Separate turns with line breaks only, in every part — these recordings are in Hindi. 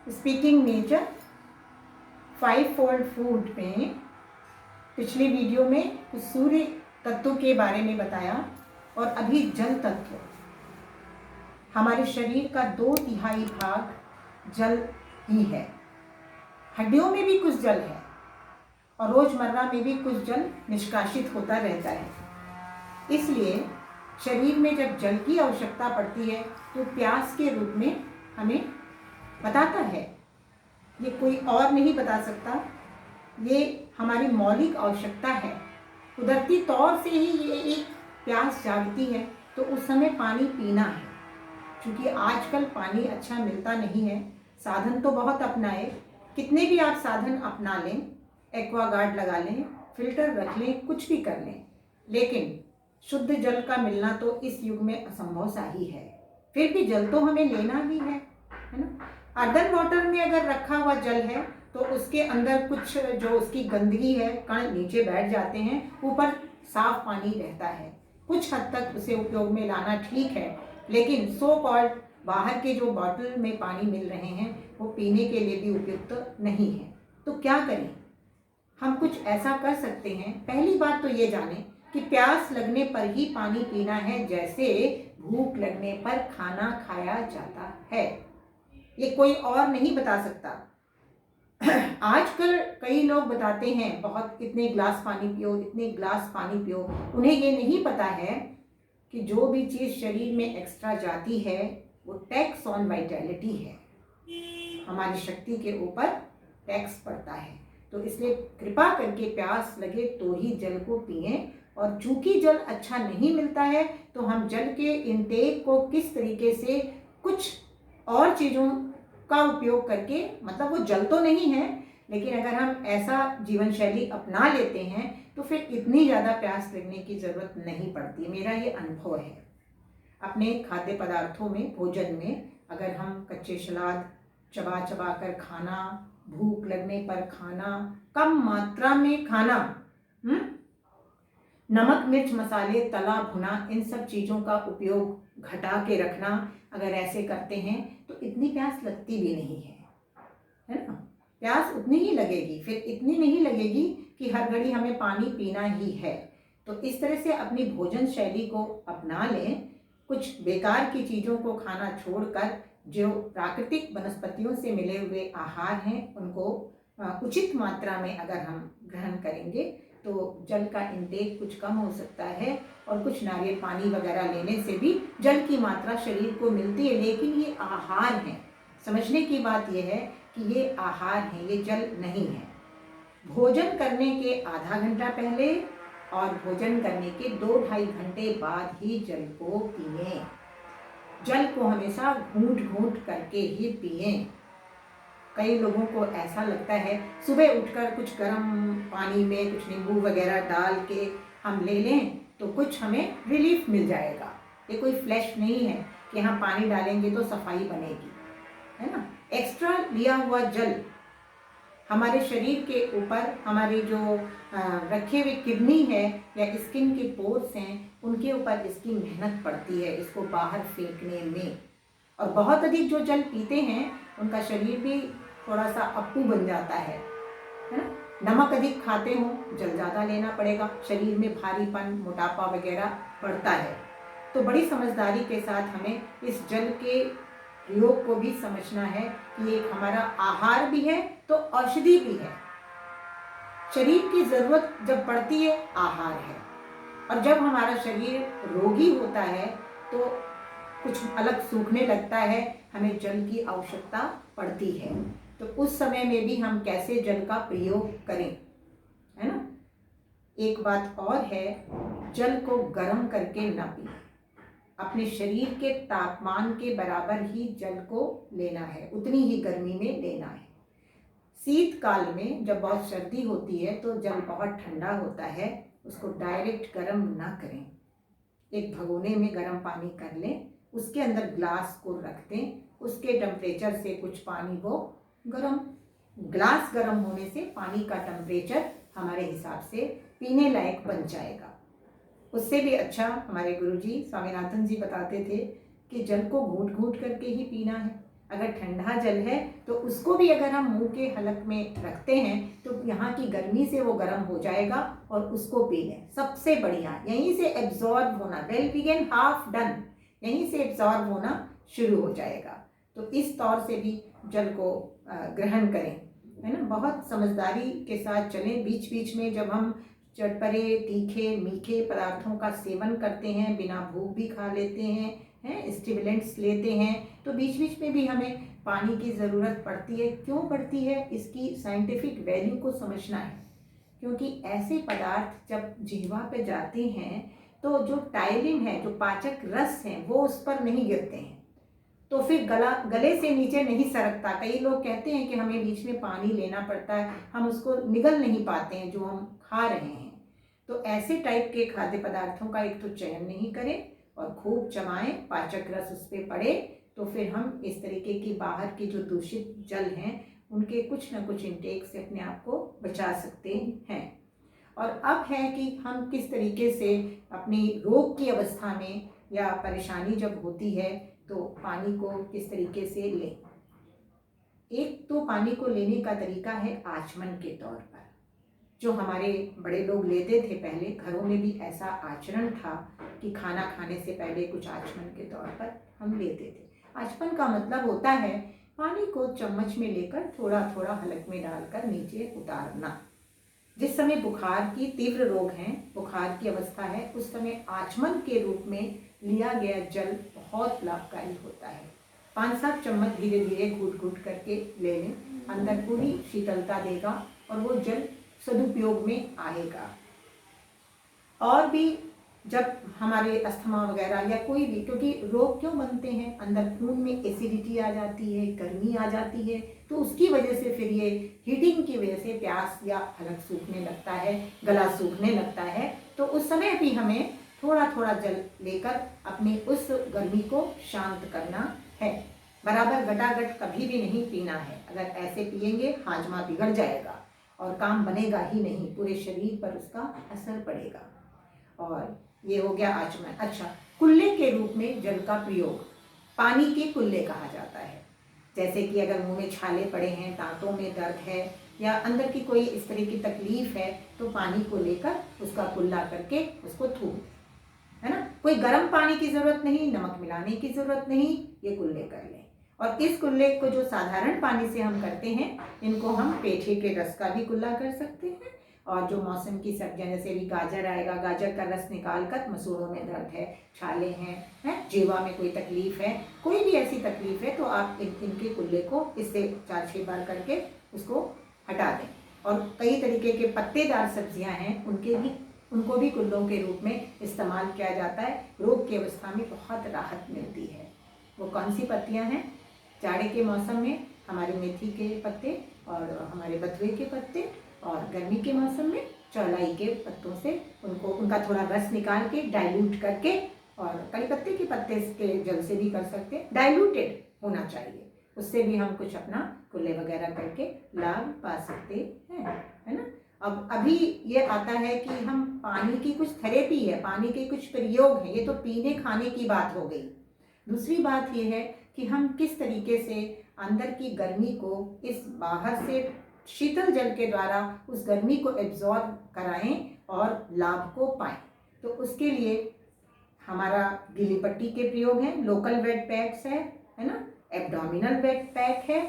स्पीकिंग नेचर 5 फोल्ड फूड में पिछली वीडियो में कुछ सूर्य तत्व के बारे में बताया और अभी जल तत्व। हमारे शरीर का 2/3 भाग जल ही है। हड्डियों में भी कुछ जल है और रोजमर्रा में भी कुछ जल निष्कासित होता रहता है। इसलिए शरीर में जब जल की आवश्यकता पड़ती है तो प्यास के रूप में हमें बताता है। ये कोई और नहीं बता सकता, ये हमारी मौलिक आवश्यकता है। कुदरती तौर से ही ये एक प्यास जागती है तो उस समय पानी पीना है। क्योंकि आजकल पानी अच्छा मिलता नहीं है, साधन तो बहुत अपनाए, कितने भी आप साधन अपना लें, एक्वागार्ड लगा लें, फिल्टर रख लें, कुछ भी कर लें, लेकिन शुद्ध जल का मिलना तो इस युग में असंभव सा ही है। फिर भी जल तो हमें लेना ही है ना। अर्दन वाटर में अगर रखा हुआ जल है तो उसके अंदर कुछ जो उसकी गंदगी है, कण नीचे बैठ जाते हैं, ऊपर साफ पानी रहता है। कुछ हद तक उसे उपयोग में लाना ठीक है, लेकिन सो कॉल्ड बाहर के जो बॉटल में पानी मिल रहे हैं वो पीने के लिए भी उपयुक्त नहीं है। तो क्या करें? हम कुछ ऐसा कर सकते हैं। पहली बात तो ये जानें कि प्यास लगने पर ही पानी पीना है, जैसे भूख लगने पर खाना खाया जाता है। ये कोई और नहीं बता सकता। आजकल कई लोग बताते हैं बहुत, इतने गिलास पानी पियो, इतने गिलास पानी पियो। उन्हें ये नहीं पता है कि जो भी चीज़ शरीर में एक्स्ट्रा जाती है वो टैक्स ऑन वाइटैलिटी है। हमारी शक्ति के ऊपर टैक्स पड़ता है। तो इसलिए कृपा करके प्यास लगे तो ही जल को पिएं। और चूंकि जल अच्छा नहीं मिलता है तो हम जल के इंटेक को किस तरीके से कुछ और चीज़ों का उपयोग करके, मतलब वो जल तो नहीं है, लेकिन अगर हम ऐसा जीवन शैली अपना लेते हैं तो फिर इतनी ज़्यादा प्यास लगने की ज़रूरत नहीं पड़ती। मेरा ये अनुभव है। अपने खाद्य पदार्थों में, भोजन में, अगर हम कच्चे सलाद चबा चबा कर खाना, भूख लगने पर खाना, कम मात्रा में खाना, नमक मिर्च मसाले तला भुना, इन सब चीज़ों का उपयोग घटा के रखना, अगर ऐसे करते हैं तो इतनी प्यास लगती भी नहीं है ना। प्यास उतनी ही लगेगी, फिर इतनी नहीं लगेगी कि हर घड़ी हमें पानी पीना ही है। तो इस तरह से अपनी भोजन शैली को अपना लें। कुछ बेकार की चीज़ों को खाना छोड़कर जो प्राकृतिक वनस्पतियों से मिले हुए आहार हैं उनको उचित मात्रा में अगर हम ग्रहण करेंगे तो जल का इंटेक कुछ कम हो सकता है। और कुछ नारियल पानी वगैरह लेने से भी जल की मात्रा शरीर को मिलती है। लेकिन ये आहार है, समझने की बात यह है कि ये आहार है, ये जल नहीं है। भोजन करने के आधा घंटा पहले और भोजन करने के 2-2.5 घंटे बाद ही जल को पिएं। जल को हमेशा घूंट घूंट करके ही पिएं। कई लोगों को ऐसा लगता है सुबह उठकर कुछ गर्म पानी में कुछ नींबू वगैरह डाल के हम ले लें तो कुछ हमें रिलीफ मिल जाएगा। ये कोई फ्लैश नहीं है कि हम पानी डालेंगे तो सफाई बनेगी, है ना। एक्स्ट्रा लिया हुआ जल हमारे शरीर के ऊपर, हमारी जो रखे हुए किडनी है या स्किन के पोर्स हैं, उनके ऊपर इसकी मेहनत पड़ती है इसको बाहर फेंकने में। और बहुत अधिक जो जल पीते हैं उनका शरीर भी थोड़ा सा अप्पू बन जाता है ना। नमक अधिक खाते हो, जल ज़्यादा लेना पड़ेगा, शरीर में भारीपन, मोटापा वगैरह बढ़ता है। तो बड़ी समझदारी के साथ हमें इस जल के प्रयोग को भी समझना है कि एक हमारा आहार भी है तो औषधि भी है। शरीर की ज़रूरत जब पड़ती है आहार है, और जब हमारा शरीर रोगी होता है तो कुछ अलग सूखने लगता है, हमें जल की आवश्यकता पड़ती है। तो उस समय में भी हम कैसे जल का प्रयोग करें, है ना। एक बात और है, जल को गर्म करके ना पिए। अपने शरीर के तापमान के बराबर ही जल को लेना है, उतनी ही गर्मी में लेना है। शीतकाल में जब बहुत सर्दी होती है तो जल बहुत ठंडा होता है, उसको डायरेक्ट गर्म ना करें। एक भगोने में गर्म पानी कर लें, उसके अंदर ग्लास को रख दें, उसके टेम्परेचर से कुछ पानी वो गर्म, ग्लास गर्म होने से पानी का टेम्परेचर हमारे हिसाब से पीने लायक बन जाएगा। उससे भी अच्छा हमारे गुरुजी स्वामीनाथन जी बताते थे कि जल को घूंट घूंट करके ही पीना है। अगर ठंडा जल है तो उसको भी अगर हम मुंह के हलक में रखते हैं तो यहाँ की गर्मी से वो गर्म हो जाएगा और उसको पी लें। सबसे बढ़िया यहीं से एब्जॉर्ब होना, वेल बिगेन हाफ डन, यहीं से एब्जॉर्ब होना शुरू हो जाएगा। तो इस तौर से भी जल को ग्रहण करें, है ना। बहुत समझदारी के साथ चलें। बीच बीच में जब हम चटपटे, तीखे, मीठे पदार्थों का सेवन करते हैं, बिना भूख भी खा लेते हैं, स्टिमुलेंट्स लेते हैं, तो बीच बीच में भी हमें पानी की ज़रूरत पड़ती है। क्यों पड़ती है, इसकी साइंटिफिक वैल्यू को समझना है। क्योंकि ऐसे पदार्थ जब जिह्वा पे जाते हैं तो जो टाइलिन है, जो पाचक रस हैं, वो उस पर नहीं गिरते हैं, तो फिर गले से नीचे नहीं सरकता। कई लोग कहते हैं कि हमें बीच में पानी लेना पड़ता है, हम उसको निगल नहीं पाते हैं जो हम खा रहे हैं। तो ऐसे टाइप के खाद्य पदार्थों का एक तो चयन नहीं करें और खूब चबाएं, पाचक रस उस पर पड़े, तो फिर हम इस तरीके की बाहर की जो दूषित जल हैं उनके कुछ न कुछ इंटेक से अपने आप को बचा सकते हैं। और अब है कि हम किस तरीके से अपनी रोग की अवस्था में या परेशानी जब होती है तो पानी को किस तरीके से लें। एक तो पानी को लेने का तरीका है आचमन के तौर पर, जो हमारे बड़े लोग लेते थे पहले। घरों में भी ऐसा आचरण था कि खाना खाने से पहले कुछ आचमन के तौर पर हम लेते थे। आचमन का मतलब होता है पानी को चम्मच में लेकर थोड़ा थोड़ा हलक में डालकर नीचे उतारना। जिस समय बुखार की तीव्र रोग हैं, बुखार की अवस्था है, उस समय आचमन के रूप में लिया गया जल बहुत लाभकारी होता है। 5-7 चम्मच धीरे धीरे घूट घूट करके ले लें, अंदर पूरी शीतलता देगा और वो जल सदुपयोग में आएगा। और भी जब हमारे अस्थमा वगैरह या कोई भी, क्योंकि रोग क्यों बनते हैं, अंदर खून में एसिडिटी आ जाती है, गर्मी आ जाती है, तो उसकी वजह से फिर ये हीटिंग की वजह से प्यास या हलक सूखने लगता है, गला सूखने लगता है। तो उस समय भी हमें थोड़ा थोड़ा जल लेकर अपनी उस गर्मी को शांत करना है। बराबर गटागट कभी भी नहीं पीना है। अगर ऐसे पिएंगे हाजमा बिगड़ जाएगा और काम बनेगा ही नहीं, पूरे शरीर पर उसका असर पड़ेगा। और ये हो गया आचमन। अच्छा, कुल्ले के रूप में जल का प्रयोग, पानी के कुल्ले कहा जाता है। जैसे कि अगर मुंह में छाले पड़े हैं, दांतों में दर्द है या अंदर की कोई इस तरह की तकलीफ है, तो पानी को लेकर उसका कुल्ला करके उसको थूक, है ना। कोई गर्म पानी की जरूरत नहीं, नमक मिलाने की जरूरत नहीं, ये कुल्ले कर लें। और इस कुल्ले को जो साधारण पानी से हम करते हैं, इनको हम पेठे के रस का भी कुल्ला कर सकते हैं। और जो मौसम की सब्जियां, जैसे भी गाजर आएगा, गाजर का रस निकाल कर, मसूड़ों में दर्द है, छाले हैं, जीवा में कोई तकलीफ है, कोई भी ऐसी तकलीफ है, तो आप इनके कुल्ले को इससे 4-6 बार करके उसको हटा दें। और कई तरीके के पत्तेदार सब्जियां हैं, उनको भी कुल्लों के रूप में इस्तेमाल किया जाता है। रोग की अवस्था में बहुत राहत मिलती है। वो कौन सी पत्तियां हैं? जाड़े के मौसम में हमारे मेथी के पत्ते और हमारे बथुए के पत्ते, और गर्मी के मौसम में चौलाई के पत्तों से उनका थोड़ा रस निकाल के डाइल्यूट करके, और कड़ी पत्ते के पत्ते के जल से भी कर सकते हैं, डाइल्यूटेड होना चाहिए, उससे भी हम कुछ अपना कुल्ले वगैरह करके लाभ पा सकते हैं, है ना। अब अभी ये आता है कि हम पानी की कुछ थेरेपी है, पानी के कुछ प्रयोग हैं। ये तो पीने खाने की बात हो गई। दूसरी बात ये है कि हम किस तरीके से अंदर की गर्मी को इस बाहर से शीतल जल के द्वारा उस गर्मी को एब्जॉर्ब कराएं और लाभ को पाएं। तो उसके लिए हमारा गीली पट्टी के प्रयोग हैं, लोकल वेट पैक्स है ना, एब्डोमिनल वेट पैक है,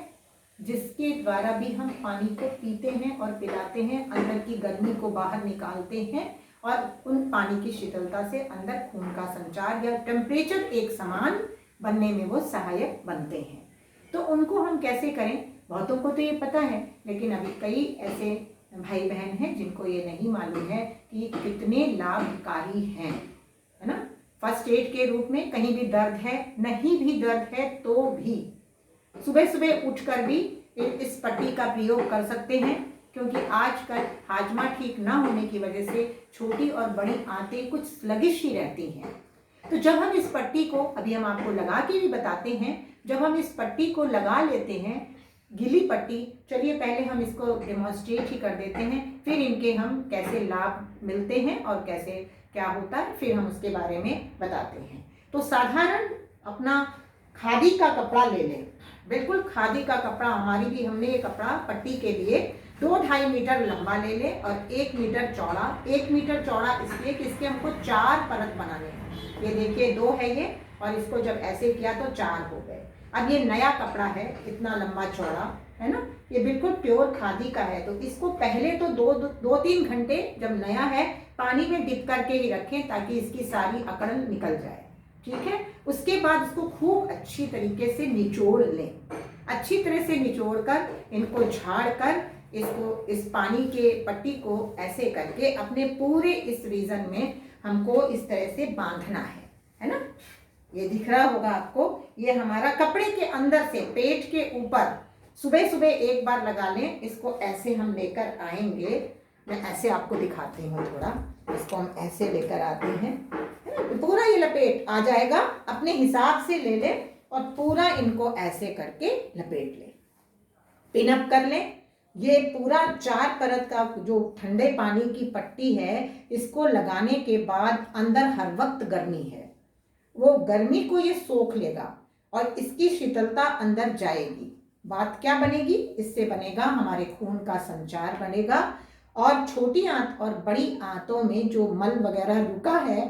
जिसके द्वारा भी हम पानी को पीते हैं और पिलाते हैं, अंदर की गर्मी को बाहर निकालते हैं और उन पानी की शीतलता से अंदर खून का संचार या टेम्परेचर एक समान बनने में वो सहायक बनते हैं। तो उनको हम कैसे करें? बहुतों को तो ये पता है, लेकिन अभी कई ऐसे भाई बहन हैं जिनको ये नहीं मालूम है कि कितने लाभकारी हैं, है ना। फर्स्ट एड के रूप में कहीं भी दर्द है, नहीं भी दर्द है तो भी सुबह सुबह उठकर भी इस पट्टी का प्रयोग कर सकते हैं, क्योंकि आजकल हाजमा ठीक ना होने की वजह से छोटी और बड़ी आंतें कुछ स्लगिश ही रहती हैं। तो जब हम इस पट्टी को, अभी हम आपको लगा के भी बताते हैं, जब हम इस पट्टी को लगा लेते हैं, गीली पट्टी, चलिए पहले हम इसको डेमोन्स्ट्रेट ही कर देते हैं, फिर इनके हम कैसे लाभ मिलते हैं और कैसे क्या होता है, फिर हम उसके बारे में बताते हैं। तो साधारण अपना खादी का कपड़ा ले लें, बिल्कुल खादी का कपड़ा। हमारी भी हमने ये कपड़ा पट्टी के लिए 2-2.5 मीटर लंबा ले ले और 1 मीटर चौड़ा। 1 मीटर चौड़ा इसलिए कि इसके हमको 4 परत बनाने हैं। ये देखिए 2 है ये, और इसको जब ऐसे किया तो 4 हो गए। अब ये नया कपड़ा है, इतना लंबा चौड़ा है ना, ये बिल्कुल प्योर खादी का है। तो इसको पहले तो 2-3 घंटे जब नया है पानी में डिप करके ही रखें ताकि इसकी सारी अकड़न निकल जाए, ठीक है। उसके बाद इसको खूब अच्छी तरीके से निचोड़ लें। अच्छी तरह से निचोड़ कर इनको झाड़ कर इसको इस पानी के पट्टी को ऐसे करके अपने पूरे इस रीजन में हमको इस तरह से बांधना है ना। ये दिख रहा होगा आपको, ये हमारा कपड़े के अंदर से पेट के ऊपर सुबह सुबह एक बार लगा लें। इसको ऐसे हम लेकर आएंगे, मैं ऐसे आपको दिखाती हूँ थोड़ा। इसको हम ऐसे लेकर आते हैं, पूरा ये लपेट आ जाएगा। अपने हिसाब से ले ले और पूरा इनको ऐसे करके लपेट ले, पिन अप कर ले। ये पूरा 4 परत का जो ठंडे पानी की पट्टी है, इसको लगाने के बाद अंदर हर वक्त गर्मी है, वो गर्मी को ये सोख लेगा और इसकी शीतलता अंदर जाएगी। बात क्या बनेगी? इससे बनेगा हमारे खून का संचार बनेगा, और छोटी आंत और बड़ी आंतों में जो मल वगैरह रुका है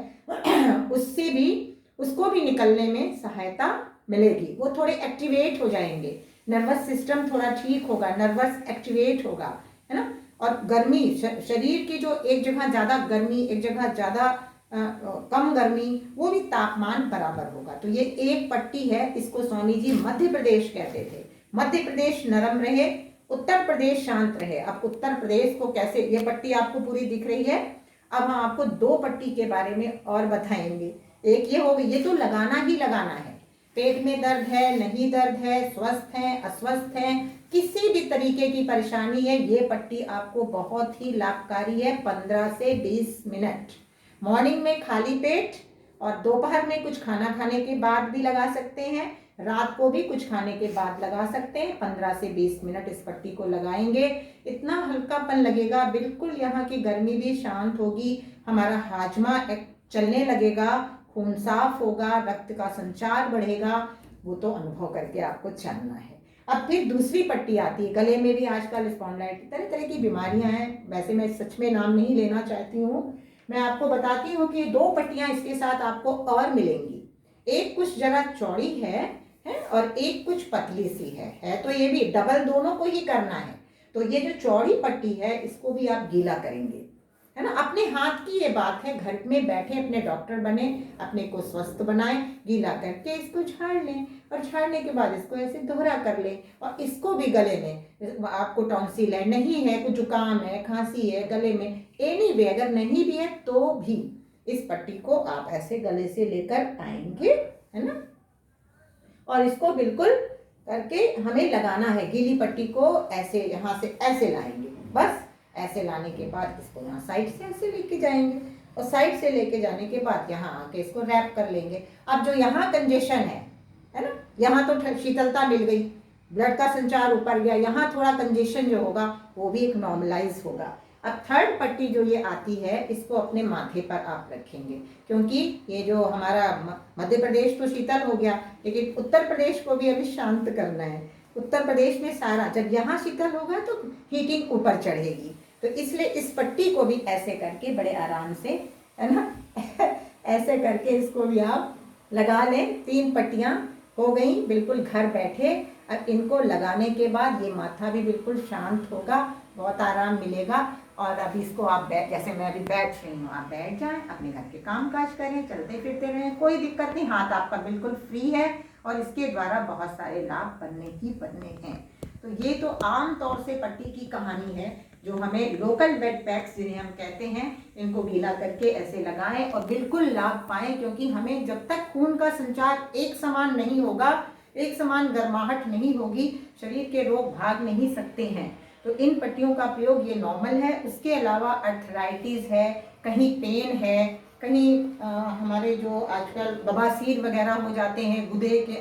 उससे भी, उसको भी निकलने में सहायता मिलेगी। वो थोड़े एक्टिवेट हो जाएंगे, नर्वस सिस्टम थोड़ा ठीक होगा, नर्वस एक्टिवेट होगा, है ना। और गर्मी, शरीर की जो एक जगह ज़्यादा गर्मी, एक जगह ज़्यादा कम गर्मी, वो भी तापमान बराबर होगा। तो ये एक पट्टी है, इसको स्वामी जी मध्य प्रदेश कहते थे। मध्य प्रदेश नरम रहे, उत्तर प्रदेश शांत रहे। अब उत्तर प्रदेश को कैसे, ये पट्टी आपको पूरी दिख रही है। अब हम आपको 2 पट्टी के बारे में और बताएंगे। एक ये हो गई, ये तो लगाना ही लगाना है। पेट में दर्द है, नहीं दर्द है, स्वस्थ है, अस्वस्थ है, किसी भी तरीके की परेशानी है, ये पट्टी आपको बहुत ही लाभकारी है। 15 से 20 मिनट मॉर्निंग में खाली पेट, और दोपहर में कुछ खाना खाने के बाद भी लगा सकते हैं, रात को भी कुछ खाने के बाद लगा सकते हैं। 15 से 20 मिनट इस पट्टी को लगाएंगे, इतना हल्कापन लगेगा, बिल्कुल यहाँ की गर्मी भी शांत होगी, हमारा हाजमा चलने लगेगा, खून साफ होगा, रक्त का संचार बढ़ेगा। वो तो अनुभव करके आपको जानना है। अब फिर दूसरी पट्टी आती है। गले में भी आजकल स्पॉन्डिलाइटिस, तरह तरह की बीमारियां हैं। वैसे मैं सच में नाम नहीं लेना चाहती हूँ, मैं आपको बताती हूँ कि 2 पट्टियां इसके साथ आपको और मिलेंगी। एक कुछ जगह चौड़ी है और एक कुछ पतली सी है तो ये भी डबल दोनों को ही करना है। तो ये जो चौड़ी पट्टी है इसको भी आप गीला करेंगे, है ना। अपने हाथ की ये बात है, घर में बैठे अपने डॉक्टर बने, अपने को स्वस्थ बनाएं, गीला करके इसको झाड़ लें, और झाड़ने के बाद इसको ऐसे दोहरा कर लें। और इसको भी गले में, आपको टॉन्सिल है, नहीं है, कुछ जुकाम है, खांसी है गले में, एनीवे अगर नहीं भी है तो भी इस पट्टी को आप ऐसे गले से लेकर आएंगे, है ना। और इसको बिल्कुल करके हमें लगाना है। गीली पट्टी को ऐसे यहाँ से ऐसे लाएंगे, बस ऐसे लाने के बाद इसको यहाँ साइड से ऐसे लेके जाएंगे, और साइड से लेके जाने के बाद यहाँ आके इसको रैप कर लेंगे। अब जो यहाँ कंजेशन है ना, यहाँ तो शीतलता मिल गई, ब्लड का संचार ऊपर गया, यहाँ थोड़ा कंजेशन जो होगा वो भी एक नॉर्मलाइज होगा। अब थर्ड पट्टी जो ये आती है, इसको अपने माथे पर आप रखेंगे, क्योंकि ये जो हमारा मध्य प्रदेश तो शीतल हो गया, लेकिन उत्तर प्रदेश को भी अभी शांत करना है। उत्तर प्रदेश में सारा, जब यहाँ शीतल होगा तो हीटिंग ऊपर चढ़ेगी, तो इसलिए इस पट्टी को भी ऐसे करके बड़े आराम से, है ना ऐसे करके इसको भी आप लगा लें। 3 पट्टियाँ हो गई बिल्कुल घर बैठे। अब इनको लगाने के बाद ये माथा भी बिल्कुल शांत होगा, बहुत आराम मिलेगा। और अभी इसको आप जैसे मैं अभी बैठ रही हूँ, आप बैठ जाएं, अपने घर के काम काज करें, चलते फिरते रहें, कोई दिक्कत नहीं, हाथ आपका बिल्कुल फ्री है, और इसके द्वारा बहुत सारे लाभ बनने हैं। तो ये तो आम तौर से पट्टी की कहानी है, जो हमें लोकल बेड पैक्स जिन्हें हम कहते हैं, इनको गीला करके ऐसे लगाएं और बिल्कुल लाभ पाएं। क्योंकि हमें जब तक खून का संचार एक समान नहीं होगा, एक समान गर्माहट नहीं होगी, शरीर के रोग भाग नहीं सकते हैं। तो इन पट्टियों का प्रयोग ये नॉर्मल है। उसके अलावा अर्थराइटिस है, कहीं पेन है, कहीं हमारे जो आजकल बवासीर वगैरह हो जाते हैं, गुदे के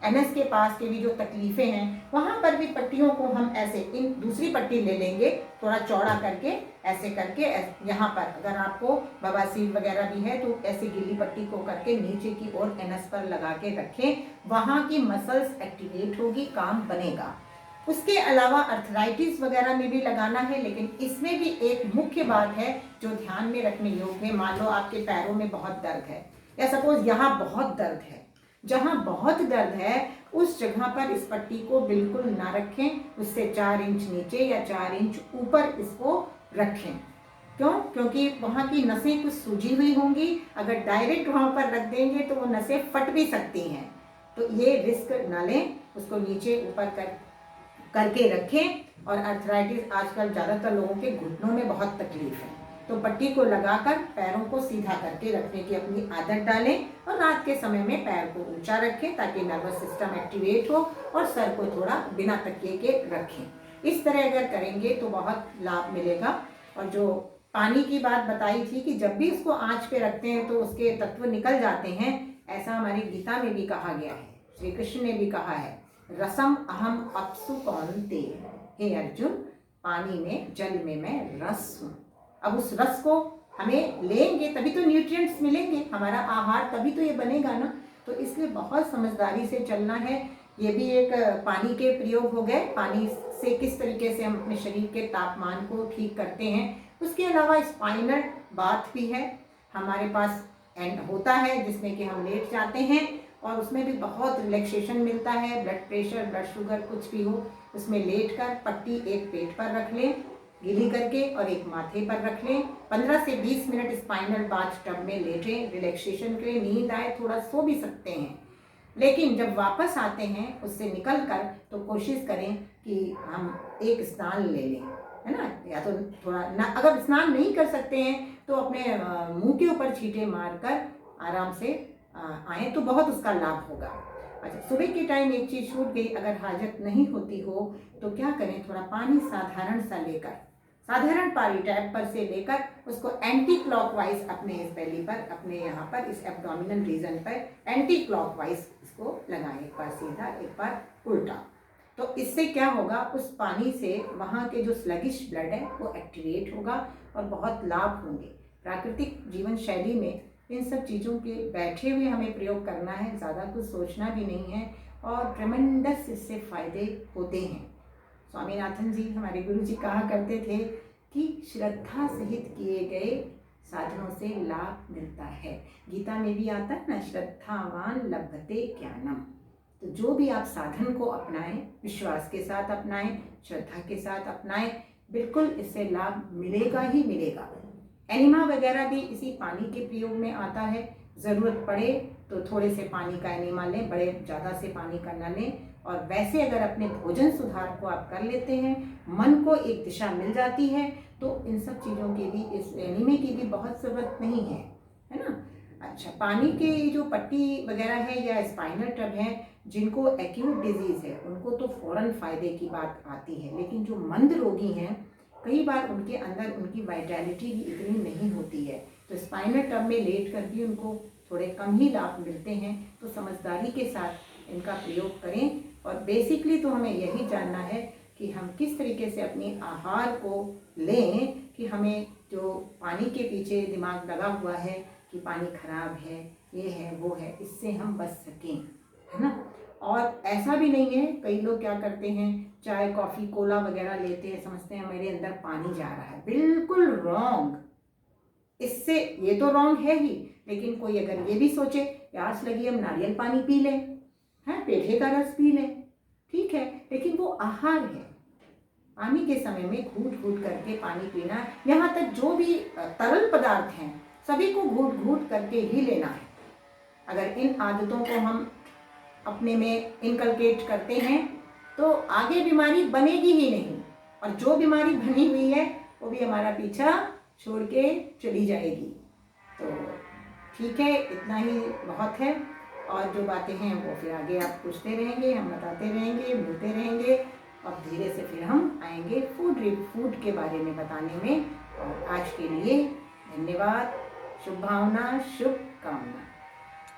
एनएस के पास के भी जो तकलीफ़ें हैं, वहाँ पर भी पट्टियों को हम ऐसे इन दूसरी पट्टी ले लेंगे थोड़ा चौड़ा करके, ऐसे करके यहाँ पर अगर आपको बवासीर वगैरह भी है तो ऐसे गीली पट्टी को करके नीचे की ओर एनएस पर लगा के रखें, वहाँ की मसल्स एक्टिवेट होगी, काम बनेगा। उसके अलावा अर्थराइटिस वगैरह में भी लगाना है, लेकिन इसमें भी एक मुख्य बात है जो ध्यान में रखने योग्य है। मान लो आपके पैरों में बहुत दर्द है, या सपोज यहाँ बहुत दर्द है, जहाँ बहुत दर्द है उस जगह पर इस पट्टी को बिल्कुल ना रखें, उससे 4 इंच नीचे या 4 इंच ऊपर इसको रखें। क्यों? क्योंकि वहाँ की नसें कुछ सूजी हुई होंगी, अगर डायरेक्ट वहाँ पर रख देंगे तो वो नसें फट भी सकती हैं, तो ये रिस्क ना लें, उसको नीचे ऊपर करके रखें। और अर्थराइटिस आजकल ज़्यादातर लोगों के घुटनों में बहुत तकलीफ है, तो पट्टी को लगाकर पैरों को सीधा करके रखने की अपनी आदत डालें, और रात के समय में पैर को ऊंचा रखें ताकि नर्वस सिस्टम एक्टिवेट हो, और सर को थोड़ा बिना तकिए के रखें। इस तरह अगर करेंगे तो बहुत लाभ मिलेगा। और जो पानी की बात बताई थी कि जब भी इसको आँच पे रखते हैं तो उसके तत्व निकल जाते हैं, ऐसा हमारी गीता में भी कहा गया है, श्री कृष्ण ने भी कहा है, रसम अहम अप्सु कौन्ते, हे अर्जुन पानी में जल में मैं रस हूँ। अब उस रस को हमें लेंगे तभी तो न्यूट्रिएंट्स मिलेंगे, हमारा आहार तभी तो ये बनेगा ना। तो इसलिए बहुत समझदारी से चलना है। ये भी एक पानी के प्रयोग हो गए, पानी से किस तरीके से हम अपने शरीर के तापमान को ठीक करते हैं। उसके अलावा स्पाइनल बाथ भी है हमारे पास, एंड होता है जिसमें कि हम लेट जाते हैं और उसमें भी बहुत रिलैक्सेशन मिलता है। ब्लड प्रेशर, ब्लड शुगर कुछ भी हो, उसमें लेट कर पट्टी एक पेट पर रख लें गीली करके और एक माथे पर रख लें। 15 से 20 मिनट स्पाइनल बाथ टब में लेटें, रिलैक्सेशन के लिए। नींद आए थोड़ा सो भी सकते हैं, लेकिन जब वापस आते हैं उससे निकल कर तो कोशिश करें कि हम एक स्नान ले लें, है ना। या तो थोड़ा ना, अगर स्नान नहीं कर सकते हैं तो अपने मुंह के ऊपर छींटे मारकर आराम से आए तो बहुत उसका लाभ होगा। अच्छा, सुबह के टाइम एक चीज़ छूट गई, अगर हाजत नहीं होती हो तो क्या करें, थोड़ा पानी साधारण सा लेकर, साधारण पानी टैप पर से लेकर उसको एंटी क्लॉकवाइज अपने इस बेली पर, अपने यहाँ पर इस एब्डोमिनल रीजन पर एंटी क्लॉकवाइज इसको लगाएं, एक बार सीधा एक बार उल्टा। तो इससे क्या होगा, उस पानी से वहाँ के जो स्लगिश ब्लड है वो एक्टिवेट होगा और बहुत लाभ होंगे। प्राकृतिक जीवन शैली में इन सब चीज़ों के बैठे हुए हमें प्रयोग करना है, ज़्यादा कुछ सोचना भी नहीं है, और ट्रेमेंडस इससे फायदे होते हैं। स्वामीनाथन जी हमारे गुरु जी कहा करते थे कि श्रद्धा सहित किए गए साधनों से लाभ मिलता है। गीता में भी आता है ना, श्रद्धावान लभते ज्ञानम। तो जो भी आप साधन को अपनाएं, विश्वास के साथ अपनाएं, श्रद्धा के साथ अपनाएं, बिल्कुल इससे लाभ मिलेगा ही मिलेगा। एनिमा वगैरह भी इसी पानी के प्रयोग में आता है। ज़रूरत पड़े तो थोड़े से पानी का एनिमा लें, बड़े ज़्यादा से पानी का न लें। और वैसे अगर अपने भोजन सुधार को आप कर लेते हैं, मन को एक दिशा मिल जाती है, तो इन सब चीज़ों की भी, इस एनीमे की भी बहुत ज़रूरत नहीं है, है ना। अच्छा, पानी के जो पट्टी वगैरह है या स्पाइनल टब है, जिनको एक्यूट डिजीज़ है उनको तो फ़ौरन फ़ायदे की बात आती है, लेकिन जो मंद रोगी हैं कई बार उनके अंदर उनकी वाइटैलिटी भी इतनी नहीं होती है, तो स्पाइनल टब में लेट कर भी उनको थोड़े कम ही लाभ मिलते हैं। तो समझदारी के साथ इनका प्रयोग करें। और बेसिकली तो हमें यही जानना है कि हम किस तरीके से अपने आहार को लें कि हमें जो पानी के पीछे दिमाग लगा हुआ है कि पानी खराब है, ये है वो है, इससे हम बच सकें, है ना। और ऐसा भी नहीं है, कई लोग क्या करते हैं, चाय कॉफ़ी कोला वगैरह लेते हैं, समझते हैं मेरे अंदर पानी जा रहा है। बिल्कुल रॉन्ग। इससे ये तो रॉन्ग है ही, लेकिन कोई अगर ये भी सोचे प्यास लगी हम नारियल पानी पी लें, है पेठे का रस पी लें, ठीक है, लेकिन वो आहार है। पानी के समय में घूट घूट करके पानी पीना, यहाँ तक जो भी तरल पदार्थ हैं सभी को घूट घूट करके ही लेना है। अगर इन आदतों को हम अपने में इनकलकेट करते हैं तो आगे बीमारी बनेगी ही नहीं, और जो बीमारी बनी हुई है वो भी हमारा पीछा छोड़ के चली जाएगी। तो ठीक है, इतना ही बहुत है, और जो बातें हैं वो फिर आगे आप पूछते रहेंगे, हम बताते रहेंगे, मिलते रहेंगे, और धीरे से फिर हम आएंगे फूड के बारे में बताने में। और आज के लिए धन्यवाद। शुभ भावना, शुभ कामना।